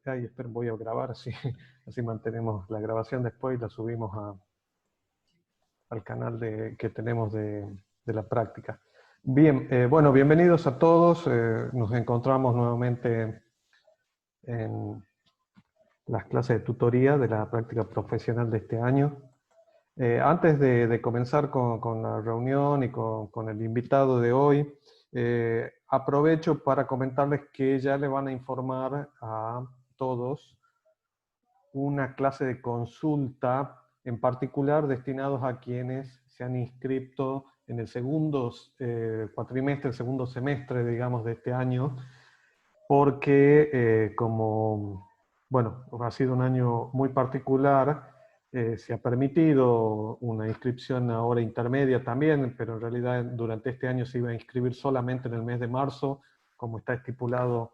Ay, esperen, voy a grabar, así, así mantenemos la grabación después y la subimos al canal que tenemos de la práctica. Bien, bueno, bienvenidos a todos. Nos encontramos nuevamente en las clases de tutoría de la práctica profesional de este año. Antes de comenzar con la reunión y con el invitado de hoy, aprovecho para comentarles que ya le van a informar a todos una clase de consulta en particular destinados a quienes se han inscrito en el segundo cuatrimestre, el segundo semestre, digamos, de este año, porque como, bueno, ha sido un año muy particular, se ha permitido una inscripción ahora intermedia también, pero en realidad durante este año se iba a inscribir solamente en el mes de marzo, como está estipulado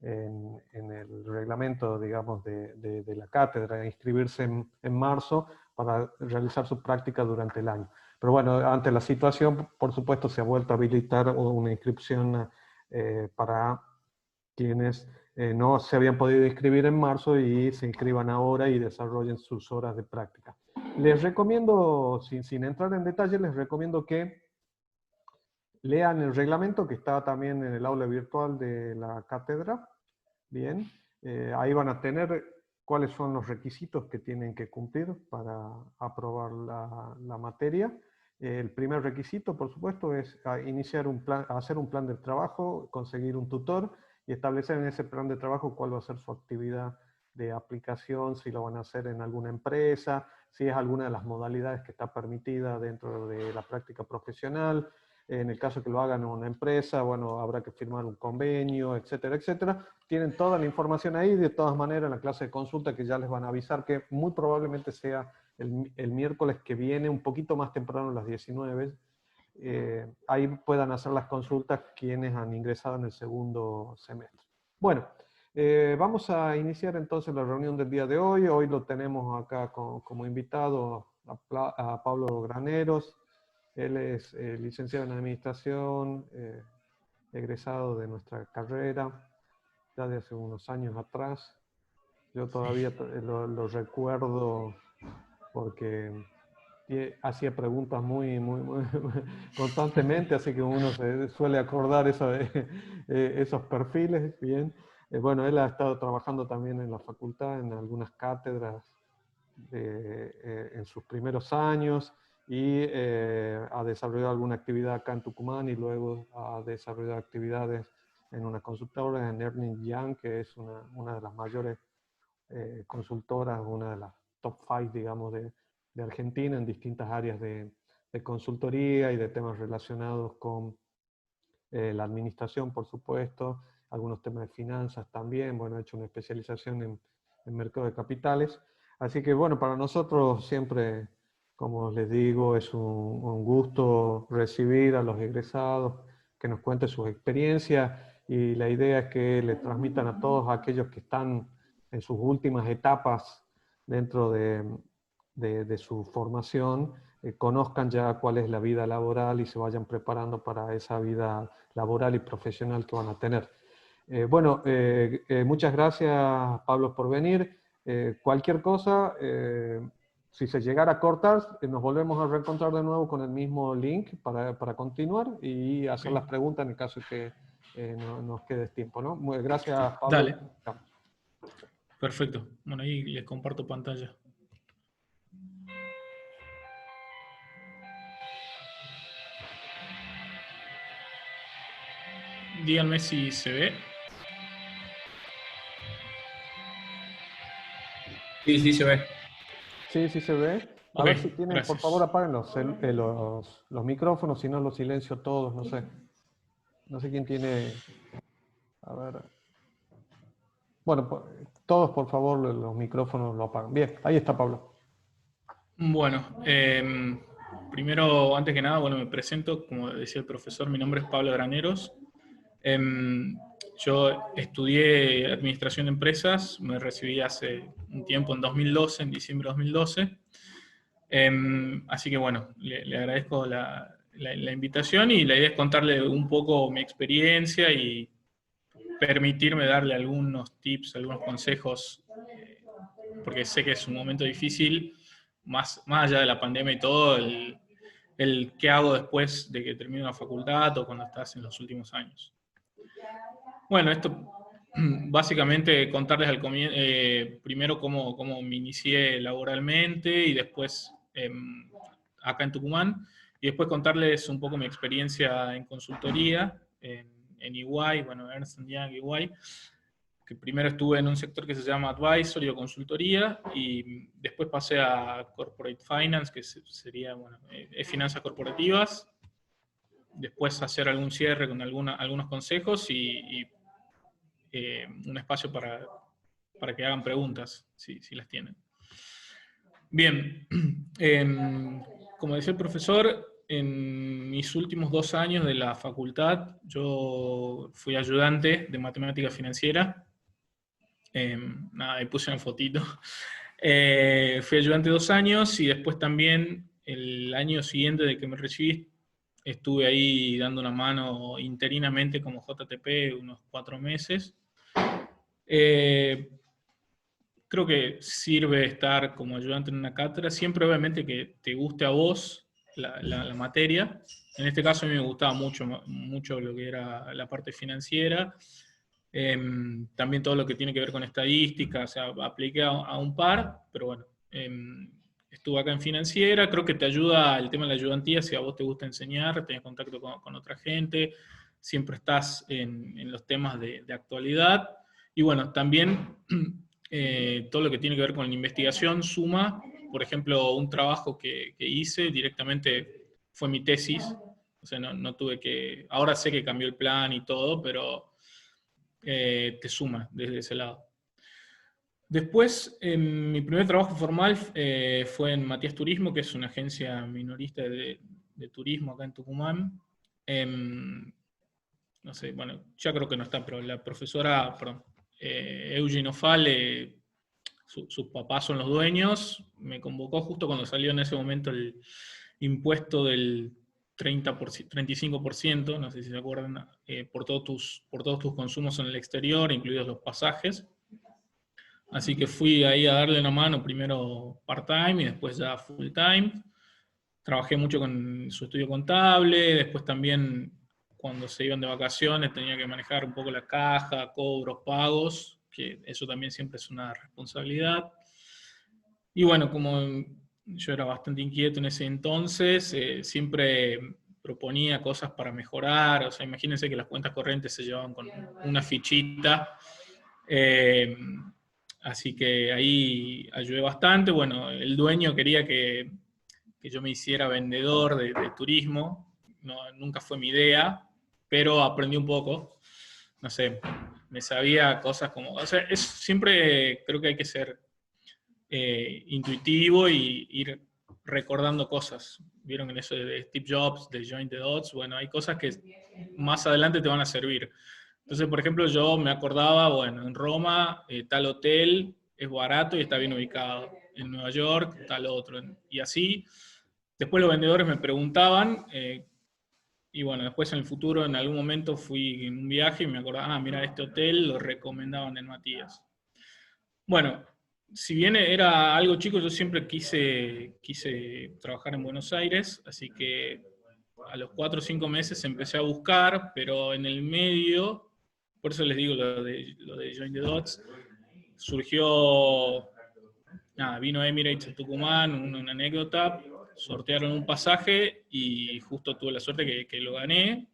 en el reglamento, digamos, de la cátedra, inscribirse en marzo para realizar su práctica durante el año. Pero bueno, ante la situación, por supuesto, se ha vuelto a habilitar una inscripción para quienes no se habían podido inscribir en marzo y se inscriban ahora y desarrollen sus horas de práctica. Les recomiendo, sin entrar en detalle, les recomiendo que lean el reglamento que está también en el aula virtual de la cátedra. Bien, ahí van a tener cuáles son los requisitos que tienen que cumplir para aprobar la materia. El primer requisito, por supuesto, es iniciar hacer un plan de trabajo, conseguir un tutor y establecer en ese plan de trabajo cuál va a ser su actividad de aplicación, si lo van a hacer en alguna empresa, si es alguna de las modalidades que está permitida dentro de la práctica profesional. En el caso que lo hagan en una empresa, bueno, habrá que firmar un convenio, etcétera, etcétera. Tienen toda la información ahí, de todas maneras, en la clase de consulta que ya les van a avisar que muy probablemente sea el miércoles que viene, un poquito más temprano, a las 19. Ahí puedan hacer las consultas quienes han ingresado en el segundo semestre. Bueno, vamos a iniciar entonces la reunión del día de hoy. Hoy lo tenemos acá como invitado a Pablo Graneros. Él es licenciado en Administración, egresado de nuestra carrera, ya de hace unos años atrás. Yo todavía lo recuerdo porque hacía preguntas muy constantemente, así que uno se suele acordar esos perfiles. Bien. Bueno, él ha estado trabajando también en la facultad, en algunas cátedras en sus primeros años y ha desarrollado alguna actividad acá en Tucumán y luego ha desarrollado actividades en una consultora, en Ernst Young, que es una de las mayores consultoras, una de las top 5, digamos, de Argentina en distintas áreas de consultoría y de temas relacionados con la administración, por supuesto, algunos temas de finanzas también. Bueno, ha hecho una especialización en mercado de capitales. Así que bueno, para nosotros siempre, como les digo, es un gusto recibir a los egresados que nos cuenten sus experiencias y la idea es que le transmitan a todos aquellos que están en sus últimas etapas dentro de su formación, conozcan ya cuál es la vida laboral y se vayan preparando para esa vida laboral y profesional que van a tener. Bueno, muchas gracias, Pablo, por venir. Cualquier cosa, si se llegara a cortar, nos volvemos a reencontrar de nuevo con el mismo link para continuar y hacer las preguntas en el caso de que no nos quede tiempo, ¿no? Gracias, Pablo. Dale. Perfecto. Bueno, ahí les comparto pantalla. Díganme si se ve. Sí, se ve. Sí, sí se ve. A ver si tienen, por favor, apaguen los micrófonos, si no los silencio todos, no sé. No sé quién tiene... A ver... Bueno, todos, por favor, los micrófonos lo apagan. Bien, ahí está Pablo. Bueno, primero, antes que nada, bueno, me presento. Como decía el profesor, mi nombre es Pablo Graneros. Yo estudié Administración de Empresas, me recibí hace un tiempo, en 2012, en diciembre de 2012. Así que bueno, le agradezco la invitación y la idea es contarle un poco mi experiencia y permitirme darle algunos tips, algunos consejos, porque sé que es un momento difícil, más allá de la pandemia y todo, el qué hago después de que termine la facultad o cuando estás en los últimos años. Bueno, esto básicamente contarles primero cómo me inicié laboralmente y después acá en Tucumán, y después contarles un poco mi experiencia en consultoría, en EY, bueno, Ernst & Young, EY, que primero estuve en un sector que se llama Advisory o consultoría, y después pasé a Corporate Finance, que sería, bueno, finanzas corporativas, después hacer algún cierre con algunos consejos y un espacio para que hagan preguntas, si las tienen. Bien, como decía el profesor, en mis últimos 2 años de la facultad, yo fui ayudante de matemática financiera. Nada, ahí puse una fotito. Fui ayudante 2 años y después también el año siguiente de que me recibí estuve ahí dando una mano interinamente como JTP unos 4 meses. Creo que sirve estar como ayudante en una cátedra, siempre obviamente que te guste a vos la materia. En este caso a mí me gustaba mucho lo que era la parte financiera, también todo lo que tiene que ver con estadística, o sea, apliqué a un par, pero bueno, estuve acá en financiera. Creo que te ayuda el tema de la ayudantía, si a vos te gusta enseñar, tenés contacto con otra gente, siempre estás en los temas de actualidad, y bueno, también todo lo que tiene que ver con la investigación suma. Por ejemplo, un trabajo que hice directamente fue mi tesis, o sea, no tuve que, ahora sé que cambió el plan y todo, pero te suma desde ese lado. Después, mi primer trabajo formal fue en Matías Turismo, que es una agencia minorista de turismo acá en Tucumán. No sé, bueno, ya creo que no está, pero la profesora, perdón, Eugene Ofale, sus papás son los dueños, me convocó justo cuando salió en ese momento el impuesto del 35%, no sé si se acuerdan, por todos tus consumos en el exterior, incluidos los pasajes. Así que fui ahí a darle una mano, primero part-time y después ya full-time. Trabajé mucho con su estudio contable, después también cuando se iban de vacaciones tenía que manejar un poco la caja, cobros, pagos, que eso también siempre es una responsabilidad. Y bueno, como yo era bastante inquieto en ese entonces, siempre proponía cosas para mejorar. O sea, imagínense que las cuentas corrientes se llevaban con una fichita, así que ahí ayudé bastante. Bueno, el dueño quería que yo me hiciera vendedor de turismo, nunca fue mi idea, pero aprendí un poco. No sé, me sabía cosas como, o sea, siempre creo que hay que ser intuitivo y ir recordando cosas. Vieron en eso de Steve Jobs, de Join the Dots. Bueno, hay cosas que más adelante te van a servir. Entonces, por ejemplo, yo me acordaba, bueno, en Roma tal hotel es barato y está bien ubicado. En Nueva York tal otro. Y así, después los vendedores me preguntaban, y bueno, después en el futuro, en algún momento fui en un viaje y me acordaba, mira, este hotel lo recomendaban en Matías. Bueno, si bien era algo chico, yo siempre quise trabajar en Buenos Aires, así que a los 4 o 5 meses empecé a buscar, pero en el medio, por eso les digo lo de Join the Dots, surgió, vino Emirates a Tucumán, una anécdota, sortearon un pasaje y justo tuve la suerte que lo gané.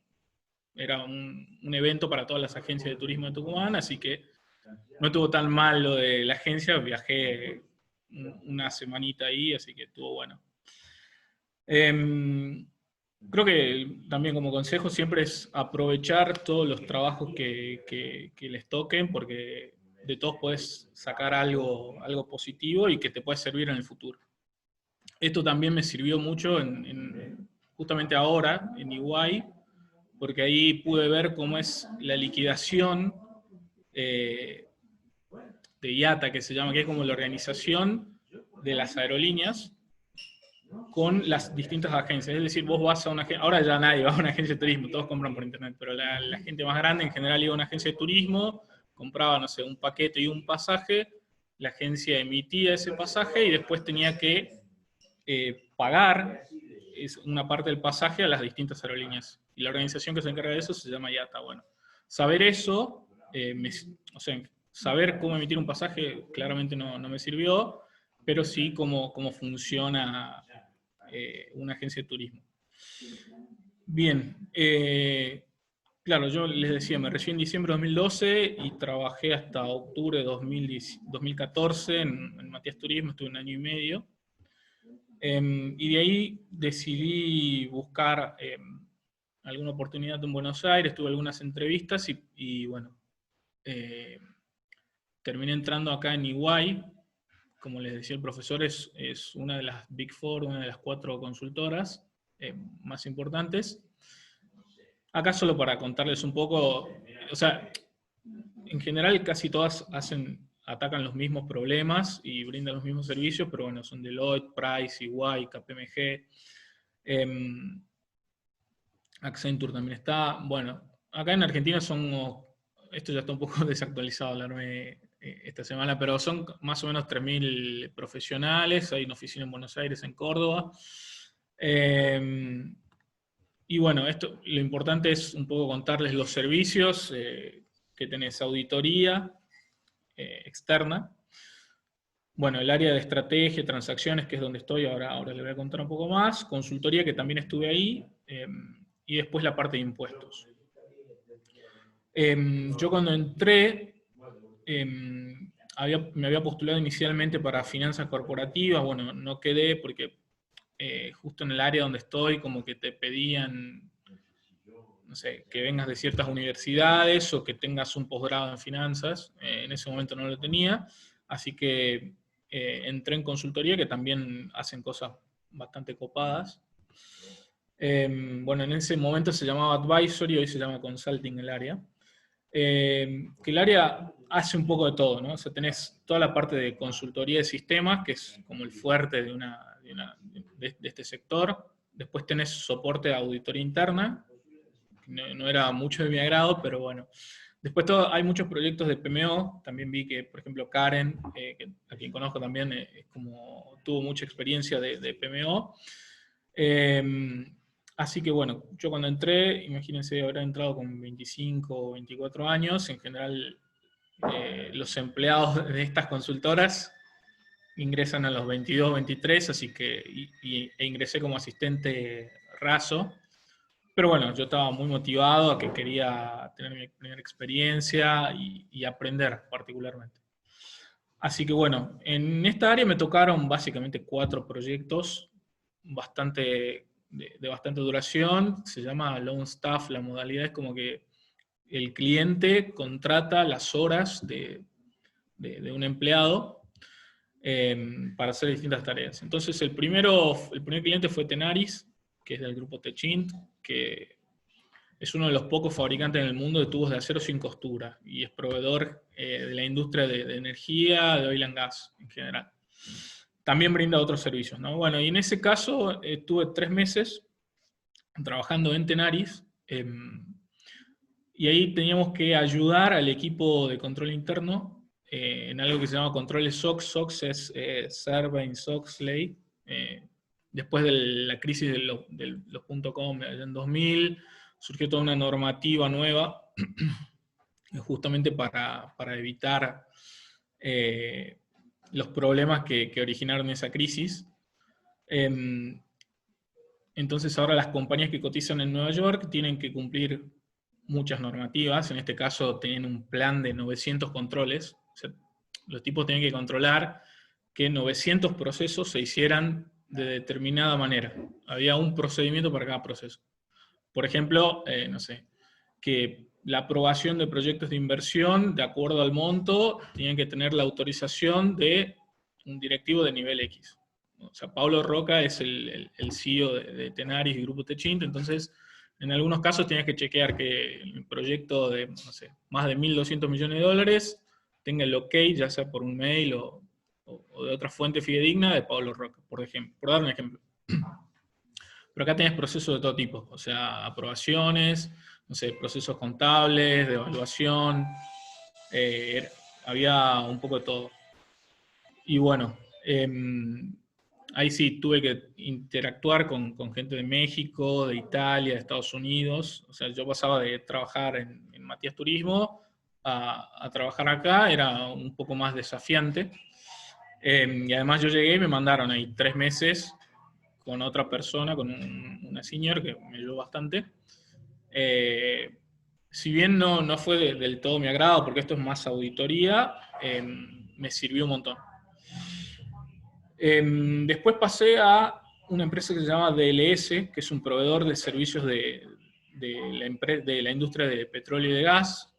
Era un evento para todas las agencias de turismo de Tucumán, así que no estuvo tan mal lo de la agencia, viajé una semanita ahí, así que estuvo bueno. Creo que también como consejo siempre es aprovechar todos los trabajos que les toquen, porque de todos podés sacar algo positivo y que te puede servir en el futuro. Esto también me sirvió mucho justamente ahora, en EY, porque ahí pude ver cómo es la liquidación de IATA, que se llama, que es como la organización de las aerolíneas, con las distintas agencias. Es decir, vos vas a una agencia, ahora ya nadie va a una agencia de turismo, todos compran por internet, pero la gente más grande en general iba a una agencia de turismo, compraba, no sé, un paquete y un pasaje, la agencia emitía ese pasaje y después tenía que pagar una parte del pasaje a las distintas aerolíneas. Y la organización que se encarga de eso se llama IATA. Bueno, saber eso, o sea, saber cómo emitir un pasaje claramente no me sirvió, pero sí cómo funciona una agencia de turismo. Bien, claro, yo les decía, me recibí en diciembre de 2012 y trabajé hasta octubre de 2014 en Matías Turismo, estuve un año y medio. Y de ahí decidí buscar alguna oportunidad en Buenos Aires, tuve algunas entrevistas y bueno, terminé entrando acá en EY. Como les decía el profesor, es una de las Big Four, una de las 4 consultoras más importantes. Acá solo para contarles un poco, o sea, en general casi todas atacan los mismos problemas y brindan los mismos servicios, pero bueno, son Deloitte, Price, EY, KPMG, Accenture también está. Bueno, acá en Argentina somos, esto ya está un poco desactualizado, hablarme esta semana, pero son más o menos 3.000 profesionales, hay una oficina en Buenos Aires, en Córdoba. Y bueno, lo importante es un poco contarles los servicios, que tenés auditoría externa. Bueno, el área de estrategia, transacciones, que es donde estoy, ahora les voy a contar un poco más. Consultoría, que también estuve ahí. Y después la parte de impuestos. Yo cuando entré, me había postulado inicialmente para finanzas corporativas. Bueno, no quedé porque justo en el área donde estoy, como que te pedían, no sé, que vengas de ciertas universidades o que tengas un posgrado en finanzas. En ese momento no lo tenía, así que entré en consultoría, que también hacen cosas bastante copadas. Bueno, en ese momento se llamaba Advisory, hoy se llama Consulting el área. Que el área hace un poco de todo, ¿no? O sea, tenés toda la parte de consultoría de sistemas, que es como el fuerte de este sector. Después tenés soporte de auditoría interna, no era mucho de mi agrado, pero bueno. Después hay muchos proyectos de PMO, también vi que, por ejemplo, Karen, a quien conozco también, tuvo mucha experiencia de PMO. Así que bueno, yo cuando entré, imagínense, habrá entrado con 25 o 24 años, en general los empleados de estas consultoras ingresan a los 22, 23, así que ingresé como asistente raso. Pero bueno, yo estaba muy motivado a que quería tener mi primera experiencia y aprender particularmente. Así que bueno, en esta área me tocaron básicamente 4 proyectos de bastante duración. Se llama Loan Staff, la modalidad es como que el cliente contrata las horas de un empleado para hacer distintas tareas. Entonces el primer cliente fue Tenaris, que es del grupo Techint, que es uno de los pocos fabricantes en el mundo de tubos de acero sin costura, y es proveedor de la industria de energía, de oil and gas en general. También brinda otros servicios, ¿no? Bueno, y en ese caso estuve 3 meses trabajando en Tenaris, y ahí teníamos que ayudar al equipo de control interno en algo que se llama controles SOX. SOX es Sarbanes-Oxley. Después de la crisis de los .com en 2000, surgió toda una normativa nueva justamente para evitar los problemas que originaron esa crisis. Entonces ahora las compañías que cotizan en Nueva York tienen que cumplir muchas normativas. En este caso tenían un plan de 900 controles. O sea, los tipos tenían que controlar que 900 procesos se hicieran de determinada manera. Había un procedimiento para cada proceso. Por ejemplo, no sé, que la aprobación de proyectos de inversión, de acuerdo al monto, tenían que tener la autorización de un directivo de nivel X. O sea, Pablo Roca es el CEO de Tenaris y Grupo Techint, entonces en algunos casos tenías que chequear que el proyecto de, no sé, más de 1.200 millones de dólares tenga el ok, ya sea por un mail o de otra fuente fidedigna de Pablo Roca, por ejemplo, por dar un ejemplo. Pero acá tenés procesos de todo tipo, o sea, aprobaciones, no sé, procesos contables, de evaluación, había un poco de todo. Y bueno, ahí sí tuve que interactuar con gente de México, de Italia, de Estados Unidos. O sea, yo pasaba de trabajar en Matías Turismo a trabajar acá, era un poco más desafiante. Y además yo llegué y me mandaron ahí 3 meses con otra persona, con una senior que me ayudó bastante. Si bien no fue del todo mi agrado, porque esto es más auditoría, me sirvió un montón. Después pasé a una empresa que se llama DLS, que es un proveedor de servicios de la industria de petróleo y de gas.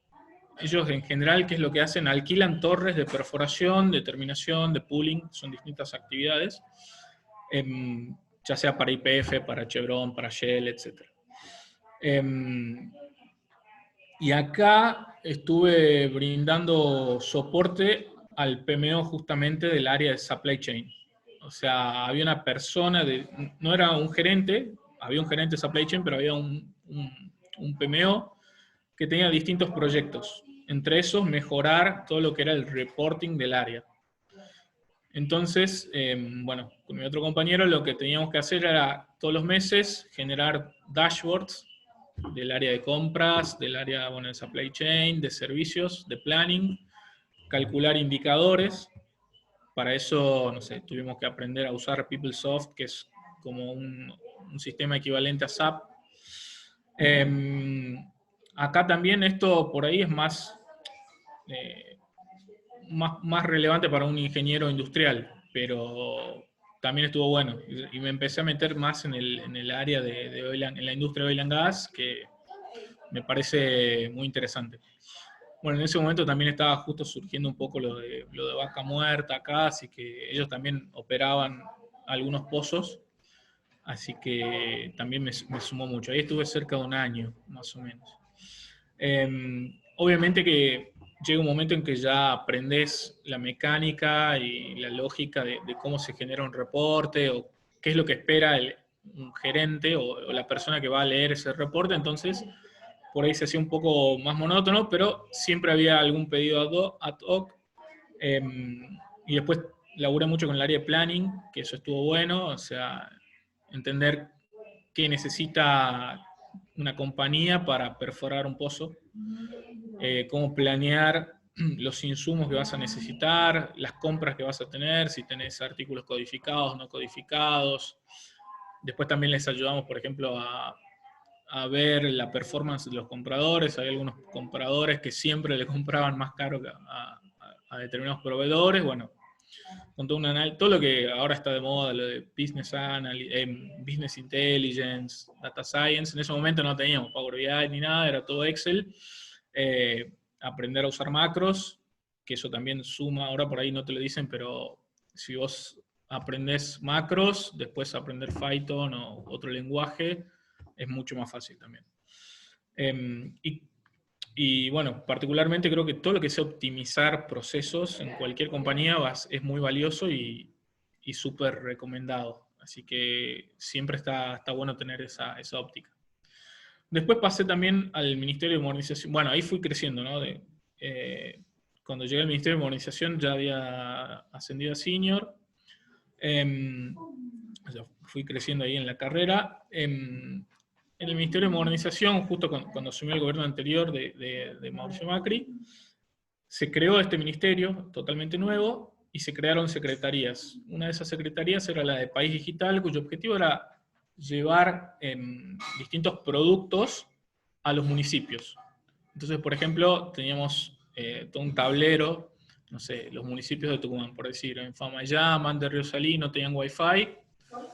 Ellos en general, ¿qué es lo que hacen? Alquilan torres de perforación, de terminación, de pooling, son distintas actividades, ya sea para YPF, para Chevron, para Shell, etc. Y acá estuve brindando soporte al PMO justamente del área de supply chain. O sea, había una persona, no era un gerente, había un gerente de supply chain, pero había un PMO que tenía distintos proyectos. Entre esos, mejorar todo lo que era el reporting del área. Entonces, bueno, con mi otro compañero lo que teníamos que hacer era todos los meses generar dashboards del área de compras, del área, bueno, de supply chain, de servicios, de planning, calcular indicadores. Para eso, no sé, tuvimos que aprender a usar PeopleSoft, que es como un sistema equivalente a SAP. Acá también esto por ahí es más relevante para un ingeniero industrial, pero también estuvo bueno. Y me empecé a meter más en el área en la industria de oil and gas, que me parece muy interesante. Bueno, en ese momento también estaba justo surgiendo un poco lo de Vaca Muerta acá, así que ellos también operaban algunos pozos, así que también me sumó mucho. Ahí estuve cerca de un año, más o menos. Obviamente que llega un momento en que ya aprendes la mecánica y la lógica de cómo se genera un reporte o qué es lo que espera un gerente o la persona que va a leer ese reporte, entonces por ahí se hacía un poco más monótono, pero siempre había algún pedido ad hoc. Y después laburé mucho con el área de planning, que eso estuvo bueno, o sea, entender qué necesita una compañía para perforar un pozo, cómo planear los insumos que vas a necesitar, las compras que vas a tener, si tenés artículos codificados, no codificados. Después también les ayudamos, por ejemplo, a ver la performance de los compradores. Hay algunos compradores que siempre le compraban más caro a determinados proveedores. Bueno, con todo lo que ahora está de moda, lo de business intelligence, data science. En ese momento no teníamos Power BI ni nada, era todo Excel. Aprender a usar macros, que eso también suma, ahora por ahí no te lo dicen, pero si vos aprendés macros, después aprender Python o otro lenguaje, es mucho más fácil también. Y bueno, particularmente creo que todo lo que sea optimizar procesos en cualquier compañía es muy valioso y súper recomendado. Así que siempre está bueno tener esa óptica. Después pasé también al Ministerio de Modernización. Bueno, ahí fui creciendo, ¿no? Cuando llegué al Ministerio de Modernización ya había ascendido a senior. O sea, fui creciendo ahí en la carrera. En el Ministerio de Modernización, justo cuando asumió el gobierno anterior de Mauricio Macri, se creó este ministerio totalmente nuevo y se crearon secretarías. Una de esas secretarías era la de País Digital, cuyo objetivo era llevar distintos productos a los municipios. Entonces, por ejemplo, teníamos todo un tablero, no sé, los municipios de Tucumán, por decir, en Famayá, de Río Salí, no tenían Wi-Fi,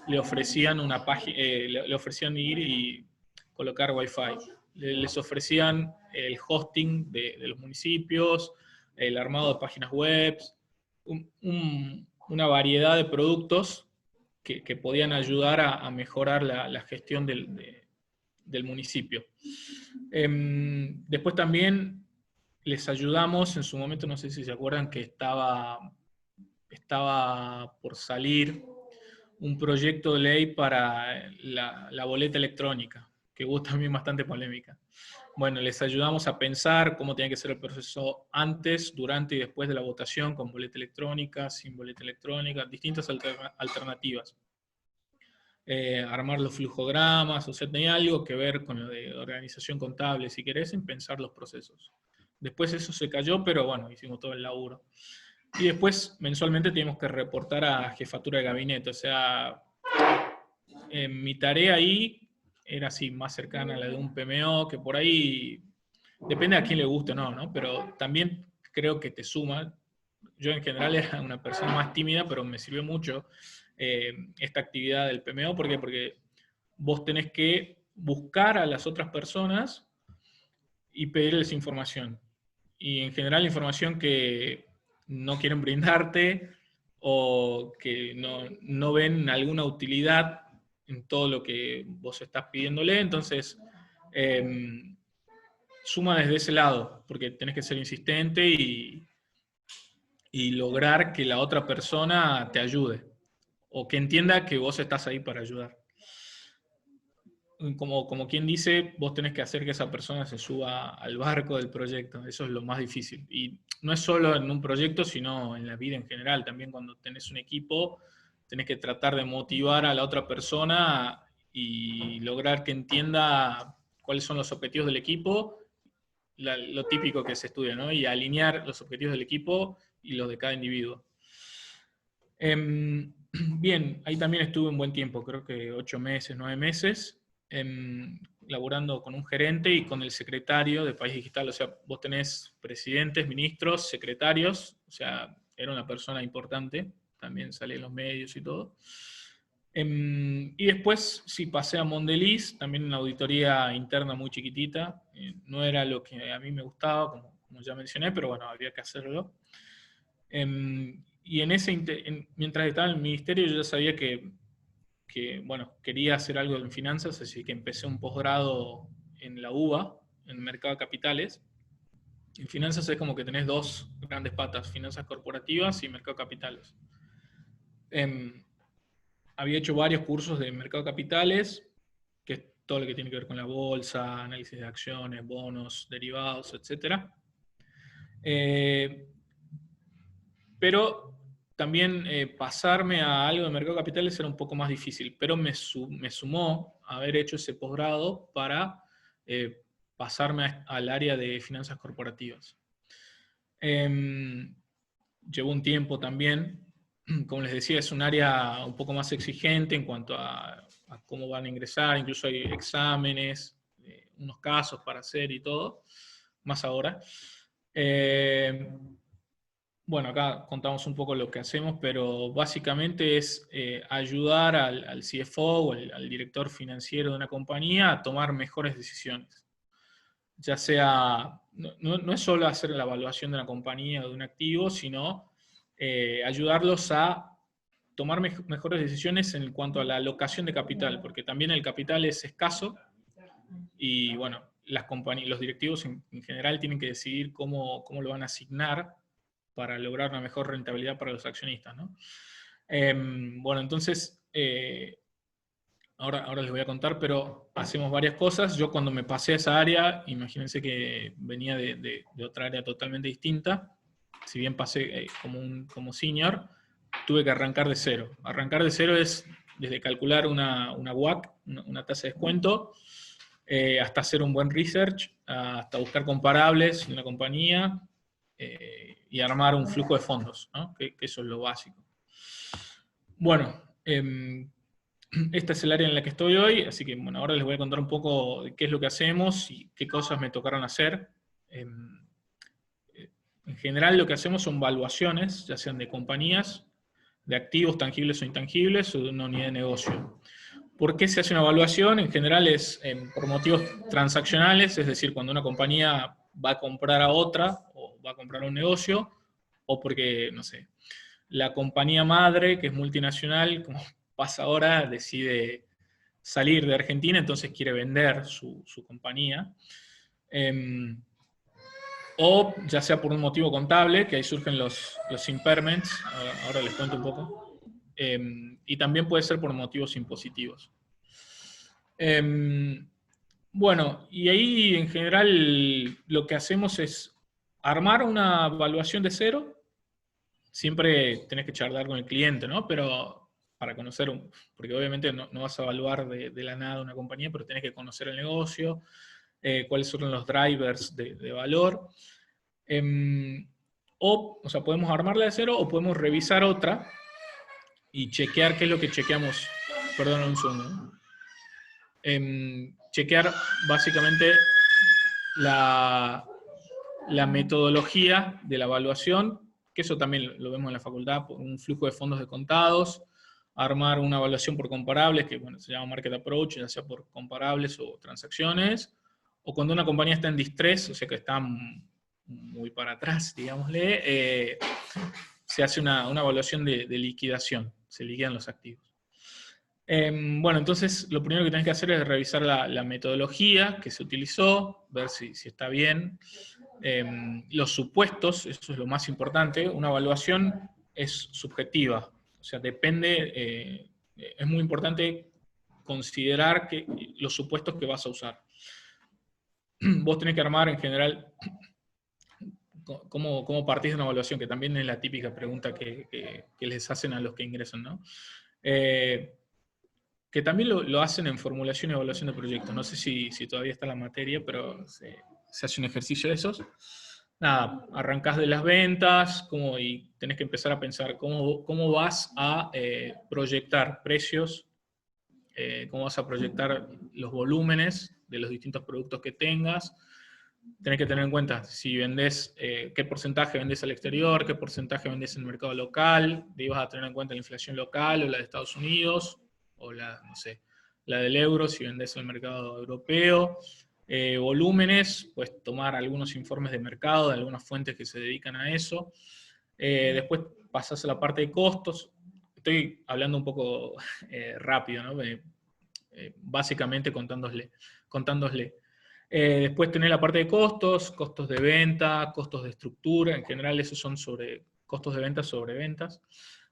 le ofrecían una página, le ofrecían ir y colocar Wi-Fi. Les ofrecían el hosting de los municipios, el armado de páginas web, una variedad de productos que podían ayudar a mejorar la gestión del municipio. Después también les ayudamos, en su momento, no sé si se acuerdan, que estaba por salir un proyecto de ley para la boleta electrónica, que hubo también bastante polémica. Bueno, les ayudamos a pensar cómo tiene que ser el proceso antes, durante y después de la votación, con boleta electrónica, sin boleta electrónica, distintas alternativas. Armar los flujogramas, o sea, tenía algo que ver con lo de organización contable, si querés, en pensar los procesos. Después eso se cayó, pero bueno, hicimos todo el laburo. Y después, mensualmente, teníamos que reportar a jefatura de gabinete, o sea, mi tarea ahí era así, más cercana a la de un PMO, que por ahí depende a quién le guste o no, ¿no? Pero también creo que te suma. Yo en general era una persona más tímida, pero me sirvió mucho esta actividad del PMO. ¿Por qué? Porque vos tenés que buscar a las otras personas y pedirles información. Y en general información que no quieren brindarte o que no ven alguna utilidad en todo lo que vos estás pidiéndole. Entonces, suma desde ese lado, porque tenés que ser insistente y lograr que la otra persona te ayude, o que entienda que vos estás ahí para ayudar. Como quien dice, vos tenés que hacer que esa persona se suba al barco del proyecto. Eso es lo más difícil. Y no es solo en un proyecto, sino en la vida en general. También cuando tenés un equipo, tenés que tratar de motivar a la otra persona y lograr que entienda cuáles son los objetivos del equipo, lo típico que se estudia, ¿no? Y alinear los objetivos del equipo y los de cada individuo. Bien, ahí también estuve un buen tiempo, creo que 8 meses, 9 meses, laburando con un gerente y con el secretario de País Digital. O sea, vos tenés presidentes, ministros, secretarios, o sea, era una persona importante, también salía en los medios y todo. Y después, sí, pasé a Mondeliz, también una auditoría interna muy chiquitita. No era lo que a mí me gustaba, como ya mencioné, pero bueno, había que hacerlo. Y mientras estaba en el ministerio, yo ya sabía que, bueno, quería hacer algo en finanzas, así que empecé un posgrado en la UBA, en Mercado de Capitales. En finanzas es como que tenés dos grandes patas, finanzas corporativas y mercado de capitales. Había hecho varios cursos de mercado de capitales, que es todo lo que tiene que ver con la bolsa, análisis de acciones, bonos, derivados, etc. Pero también pasarme a algo de mercado de capitales era un poco más difícil, pero me sumó haber hecho ese posgrado para pasarme al área de finanzas corporativas. Llevó un tiempo también. Como les decía, es un área un poco más exigente en cuanto a cómo van a ingresar, incluso hay exámenes, unos casos para hacer y todo, más ahora. Bueno, acá contamos un poco lo que hacemos, pero básicamente es ayudar al CFO o al director financiero de una compañía a tomar mejores decisiones. Ya sea, no es solo hacer la evaluación de una compañía o de un activo, sino ayudarlos a tomar mejores decisiones en cuanto a la alocación de capital, porque también el capital es escaso y bueno, los directivos en general tienen que decidir cómo lo van a asignar para lograr una mejor rentabilidad para los accionistas, ¿no? Bueno, entonces, ahora les voy a contar, pero hacemos varias cosas. Yo cuando me pasé a esa área, imagínense que venía de otra área totalmente distinta. Si bien pasé como senior, tuve que arrancar de cero. Arrancar de cero es desde calcular una WACC, una tasa de descuento, hasta hacer un buen research, hasta buscar comparables en la compañía y armar un flujo de fondos, ¿no? Que eso es lo básico. Bueno, esta es el área en la que estoy hoy, así que bueno, ahora les voy a contar un poco de qué es lo que hacemos y qué cosas me tocaron hacer. En general lo que hacemos son valuaciones, ya sean de compañías, de activos tangibles o intangibles, o de una unidad de negocio. ¿Por qué se hace una evaluación? En general es por motivos transaccionales, es decir, cuando una compañía va a comprar a otra, o va a comprar un negocio, o porque, no sé, la compañía madre, que es multinacional, como pasa ahora, decide salir de Argentina, entonces quiere vender su compañía. O ya sea por un motivo contable, que ahí surgen los impairments, ahora les cuento un poco. y también puede ser por motivos impositivos. Bueno, y ahí en general lo que hacemos es armar una evaluación de cero. Siempre tenés que charlar con el cliente, ¿no? Pero para conocer, porque obviamente no vas a evaluar de la nada una compañía, pero tenés que conocer el negocio, cuáles son los drivers de valor. O sea, podemos armarla de cero o podemos revisar otra y chequear qué es lo que chequeamos. Perdón un segundo, ¿no? Chequear básicamente la metodología de la evaluación, que eso también lo vemos en la facultad, por un flujo de fondos de contados, armar una evaluación por comparables, que bueno, se llama Market Approach, ya sea por comparables o transacciones, o cuando una compañía está en distress, o sea que está muy para atrás, digámosle, se hace una evaluación de liquidación, se liquidan los activos. Bueno, entonces lo primero que tenés que hacer es revisar la metodología que se utilizó, ver si está bien. Los supuestos, eso es lo más importante. Una evaluación es subjetiva, o sea, depende, es muy importante considerar los supuestos que vas a usar. Vos tenés que armar en general cómo partís de una evaluación, que también es la típica pregunta que les hacen a los que ingresan, ¿no? Que también lo hacen en formulación y evaluación de proyectos. No sé si todavía está la materia, pero se hace un ejercicio de esos. Nada, arrancás de las ventas y tenés que empezar a pensar cómo vas a proyectar precios, cómo vas a proyectar los volúmenes de los distintos productos que tengas. Tenés que tener en cuenta si vendés, qué porcentaje vendés al exterior, qué porcentaje vendés en el mercado local, y vas a tener en cuenta la inflación local o la de Estados Unidos, o la del euro si vendés en el mercado europeo. Volúmenes, pues tomar algunos informes de mercado de algunas fuentes que se dedican a eso. Después pasás a la parte de costos. Estoy hablando un poco rápido, ¿no? Básicamente contándosle. Después tenés la parte de costos de venta, costos de estructura. En general esos son sobre costos de venta sobre ventas.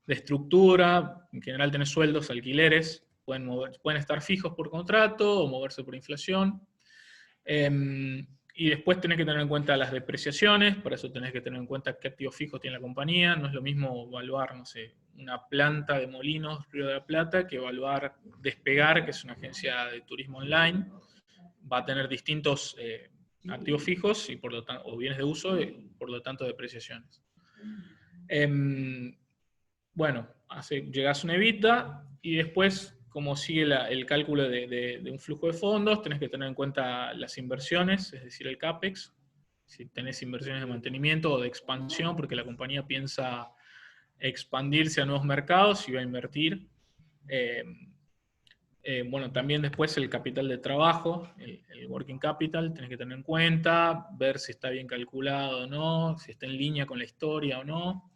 De estructura, en general tenés sueldos, alquileres, pueden estar fijos por contrato o moverse por inflación. Y después tenés que tener en cuenta las depreciaciones, para eso tenés que tener en cuenta qué activos fijos tiene la compañía. No es lo mismo evaluar, no sé, una planta de molinos Río de la Plata que evaluar Despegar, que es una agencia de turismo online. Va a tener distintos activos fijos y por lo tanto, o bienes de uso y por lo tanto depreciaciones. Bueno, llegás a una EBITDA y después, como sigue el cálculo de un flujo de fondos, tenés que tener en cuenta las inversiones, es decir, el CAPEX, si tenés inversiones de mantenimiento o de expansión, porque la compañía piensa expandirse a nuevos mercados y va a invertir. Bueno, también después el capital de trabajo, el working capital, tenés que tener en cuenta, ver si está bien calculado o no, si está en línea con la historia o no.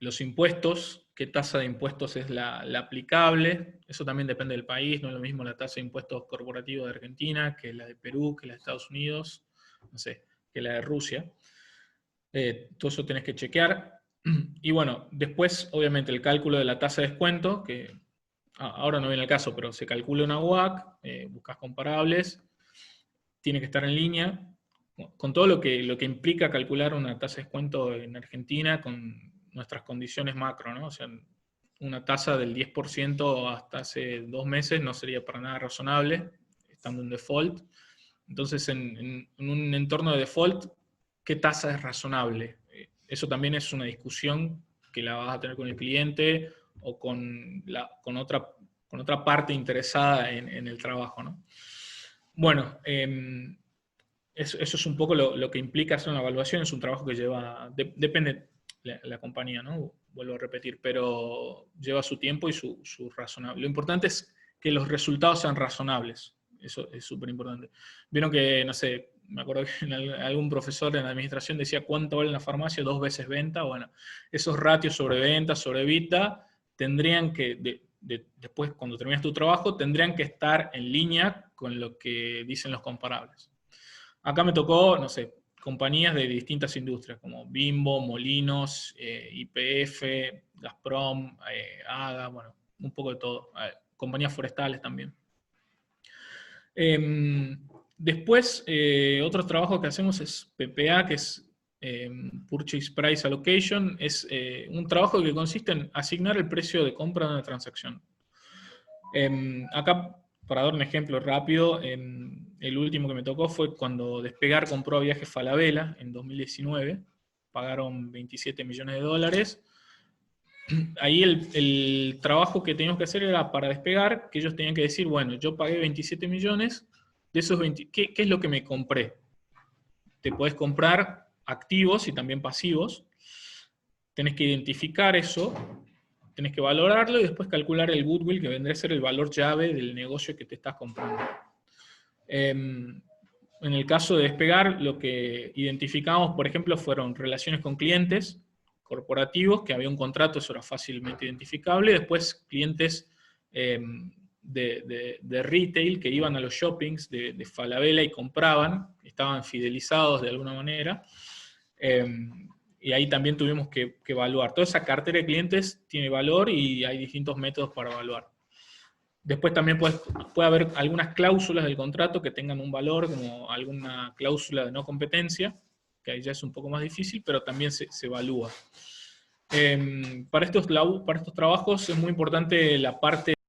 Los impuestos, qué tasa de impuestos es la aplicable, eso también depende del país, no es lo mismo la tasa de impuestos corporativos de Argentina que la de Perú, que la de Estados Unidos, no sé, que la de Rusia. Todo eso tenés que chequear. Y bueno, después obviamente el cálculo de la tasa de descuento, que ahora no viene el caso, pero se calcula una WACC, buscas comparables, tiene que estar en línea, con todo lo que implica calcular una tasa de descuento en Argentina con nuestras condiciones macro, ¿no? O sea, una tasa del 10% hasta hace 2 meses no sería para nada razonable, estando en default. Entonces, en un entorno de default, ¿qué tasa es razonable? Eso también es una discusión que la vas a tener con el cliente o con otra parte interesada en el trabajo, ¿no? Bueno, eso es un poco lo que implica hacer una evaluación. Es un trabajo que lleva, depende la compañía, ¿no? Vuelvo a repetir, pero lleva su tiempo y su razonable. Lo importante es que los resultados sean razonables. Eso es súper importante. Vieron que, no sé, me acuerdo que algún profesor en la administración decía cuánto vale en la farmacia, 2 veces venta. Bueno, esos ratios sobre venta, sobre EBITDA, tendrían que, después cuando terminas tu trabajo, tendrían que estar en línea con lo que dicen los comparables. Acá me tocó, no sé, compañías de distintas industrias, como Bimbo, Molinos, YPF, Gazprom, AGA, bueno, un poco de todo. Compañías forestales también. Después, otro trabajo que hacemos es PPA, que es Purchase Price Allocation. Es un trabajo que consiste en asignar el precio de compra de una transacción. Acá, para dar un ejemplo rápido, el último que me tocó fue cuando Despegar compró a Viajes Falabella en 2019. Pagaron 27 millones de dólares. Ahí el trabajo que teníamos que hacer era para Despegar, que ellos tenían que decir, bueno, yo pagué 27 millones, de esos 20, ¿qué es lo que me compré? Te podés comprar activos y también pasivos. Tenés que identificar eso, tenés que valorarlo y después calcular el goodwill, que vendría a ser el valor llave del negocio que te estás comprando. En el caso de Despegar, lo que identificamos, por ejemplo, fueron relaciones con clientes corporativos, que había un contrato, eso era fácilmente identificable. Después, clientes de retail que iban a los shoppings de Falabella y compraban, estaban fidelizados de alguna manera. Y ahí también tuvimos que evaluar. Toda esa cartera de clientes tiene valor y hay distintos métodos para evaluar. Después también puede haber algunas cláusulas del contrato que tengan un valor, como alguna cláusula de no competencia, que ahí ya es un poco más difícil, pero también se evalúa. Para estos trabajos es muy importante la parte